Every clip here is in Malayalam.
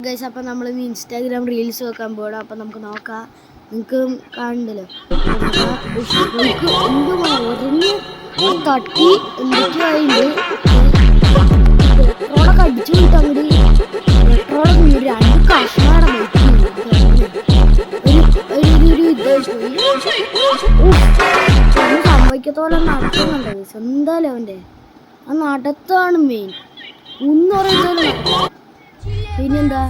ഗൈസ്, അപ്പം നമ്മൾ ഇൻസ്റ്റാഗ്രാം റീൽസ് വെക്കാൻ പോകണം. അപ്പം നമുക്ക് നോക്കാം. നിങ്ങൾക്ക് കാണണ്ടല്ലോ, തട്ടി എന്തൊക്കെയായിട്ട് പെട്രോളൊക്കെ അടിച്ചു പോയിട്ട് അങ്ങോട്ട് പെട്രോളൊക്കെ രണ്ട് കഷ്ണാട സംഭവിക്കത്തോലെ നടത്തുന്നുണ്ട് ഗൈസ്. എന്തായാലും അവൻ്റെ ആ നടത്താണ് മെയിൻ. ഒന്നും പറയുന്നത് പിന്നെന്താ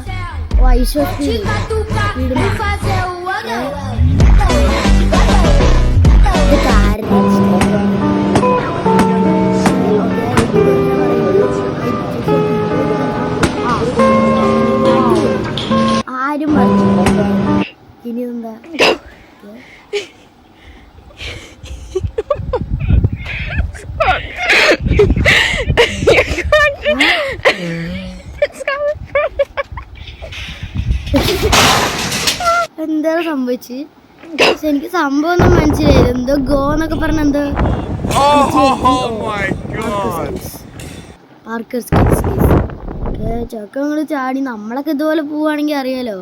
ആരും പറഞ്ഞു. ഇനി എന്താ എന്താ സംഭവിച്ച്? പക്ഷെ എനിക്ക് സംഭവം ഒന്നും മനസ്സിലായില്ല. എന്തോ ഗോ എന്നൊക്കെ പറഞ്ഞ എന്തോ ചൊക്കെ നമ്മള് ചാടി. നമ്മളൊക്കെ ഇതുപോലെ പോവാണെങ്കിൽ അറിയാലോ,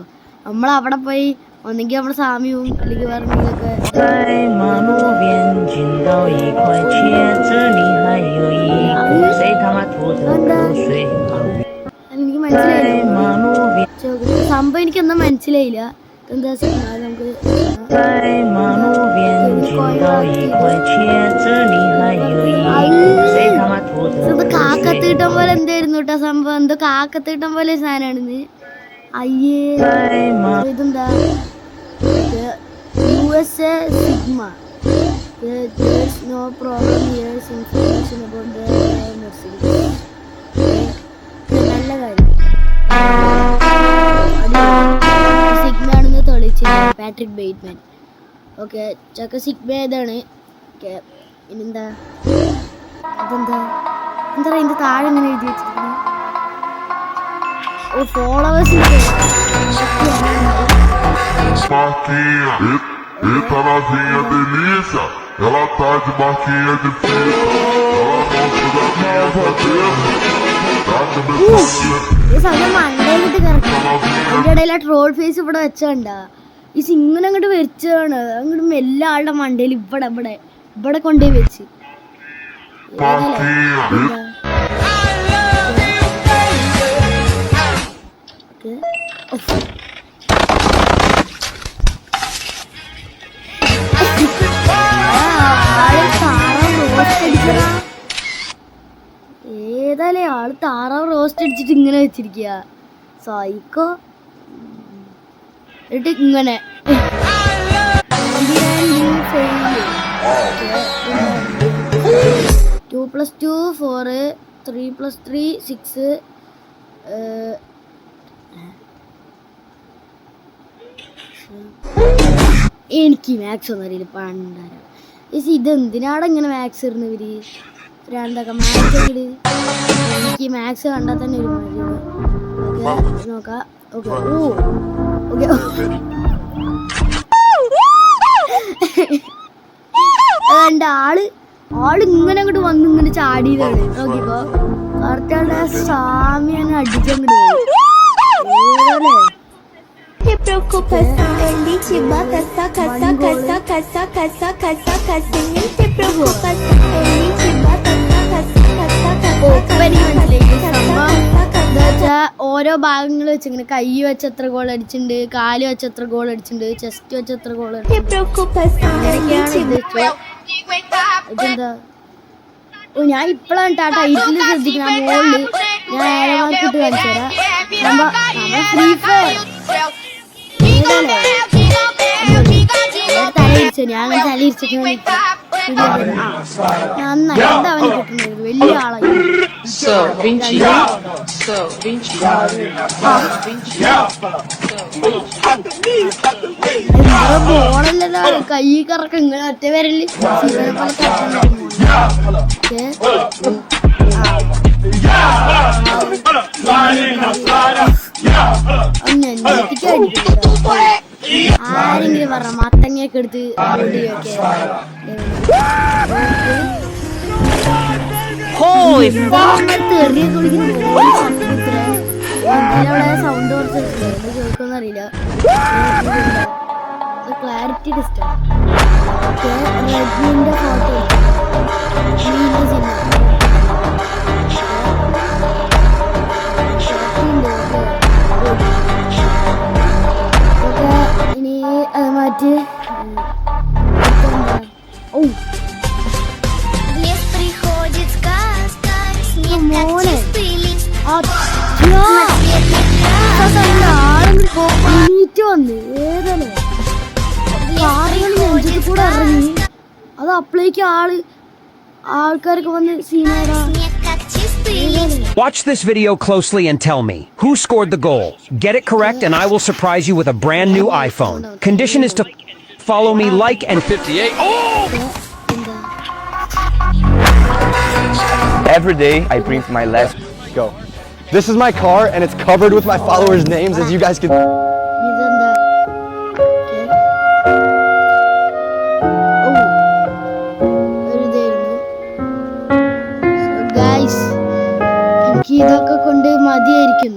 നമ്മളവിടെ പോയി ഒന്നെങ്കിൽ നമ്മുടെ സാമ്യവും അല്ലെങ്കിൽ വേറെ എന്തെങ്കിലുമൊക്കെ. എനിക്ക് മനസ്സിലായില്ല സംഭവം, എനിക്കൊന്നും മനസ്സിലായില്ല. എന്താ നമുക്ക് കാക്കത്തീട്ടം പോലെ എന്തായിരുന്നു കേട്ടോ സംഭവം. എന്തോ കാക്കത്തീട്ടം പോലെ സാധനമാണിത്. അയ്യേ, ഇതെന്താ USA Sigma. There's no problem here. Information about the Mercedes. നല്ല കാര്യം. സിഗ്മ ആണെന്ന് തെളിയിച്ചില്ല പാട്രിക് ബെയ്റ്റ്മാൻ. ഓക്കെ, ചക്ക സിഗ്മ ഏതാണ്? ഓക്കെ, ഇനിന്താ അതെന്താ എന്താ ഇതിന്റെ താഴെ എങ്ങനെ എഴുതി വെച്ചിരിക്കുന്നത്? ഓ, followers. Ela tá de marquinha de fita, ela gosta da minha അതിന്റെ ഇടയിൽ ആ ട്രോൾ ഫേസ് ഇവിടെ വെച്ചോണ്ടാ ഈ സിംഗിനെ അങ്ങോട്ട് വെച്ചാണ് അങ്ങോട്ട് എല്ലാ ആളുടെ മണ്ടയിൽ ഇവിടെ ഇവിടെ ഇവിടെ കൊണ്ടുപോയി വെച്ച്. ഏതായാലും ആള് താറാവ് റോസ്റ്റ് അടിച്ചിട്ട് ഇങ്ങനെ വെച്ചിരിക്കുക. സൈക്കോ. എന്നിട്ട് ഇങ്ങനെ 2 + 2 4 3 + 3 6. എനിക്ക് മാത്സ് ഒന്നും അറിയില്ല പണ്ടാരം. ഇതെന്തിനാണ് ഇങ്ങനെ മാത്സ് ഇടുന്നവര്? രണ്ടൊക്കെ മാത്സ് എനിക്ക് മാത്സ് കണ്ടാൽ തന്നെ ഒരു മതിയാണ്. ഓക്കെ, നോക്കാം. ഓക്കെ, ഓ ഓക്കെ. അതുകൊണ്ട് ആള് ഇങ്ങനെ അങ്ങോട്ട് വന്ന് ഇങ്ങനെ ചാടിയതാണ്. നോക്കിക്കോ, കറക്റ്റാളുടെ സ്വാമി അങ്ങ് അടിച്ചങ്ങോട്ട് പോയി. ഓരോ ഭാഗങ്ങൾ വെച്ച് ഇങ്ങനെ കൈ വെച്ച് എത്ര ഗോൾ അടിച്ചിട്ടുണ്ട്, കാല് വെച്ച് എത്ര ഗോൾ അടിച്ചിട്ടുണ്ട്, ചെസ്റ്റ് വെച്ച് എത്ര ഗോൾ ഇതെന്താ? ഓ, ഞാൻ ഇപ്പഴാണ് ടൈറ്റിൽ ശ്രദ്ധിക്കണം. മുകളിൽ ഞാൻ ആരമാക്കിട്ട് കാണിച്ചു തരാം. ഫ്രീ ഫയർ തലയിരിച്ചു. ഞാൻ അങ്ങനെ തലയിരിച്ചിട്ട് നന്നായി അവന് കിട്ടുന്നത് വലിയ ആളായി. ബോളല്ലോ കൈ കറക്കം ഇങ്ങനെ ഒറ്റ വരല് ആരെങ്കിലും പറഞ്ഞ മത്തങ്ങയൊക്കെ എടുത്ത് തെറിയ കുളിക്കുന്ന അവിടെ സൗണ്ട് കുറച്ച് കേൾക്കുമെന്ന് അറിയില്ല. ക്ലാരിറ്റി ഡിസ്റ്റാണ്. റെഡ്മിന്റെ ഫോട്ടോ ഇനി അത് മാറ്റി. ഓ മോനെ ആളെനിറ്റ് വന്ന് ഏതല്ലേ ആളുകൾ നെഞ്ചത്ത് കൂടെ ഇറങ്ങി. അത് അപ്പളേക്ക് ആൾക്കാരൊക്കെ വന്ന് സീനാടാ. Watch this video closely and tell me who scored the goal. Get it correct and I will surprise you with a brand new iPhone. Condition is to follow me, like, and 58. Oh! Every day I print my last go. This is my car and it's covered with my followers' names, as you guys can. ഇതെന്താ ഗൈസ്, എനിക്ക് ഇതൊക്കെ കൊണ്ട് മതിയായിരിക്കുന്നു.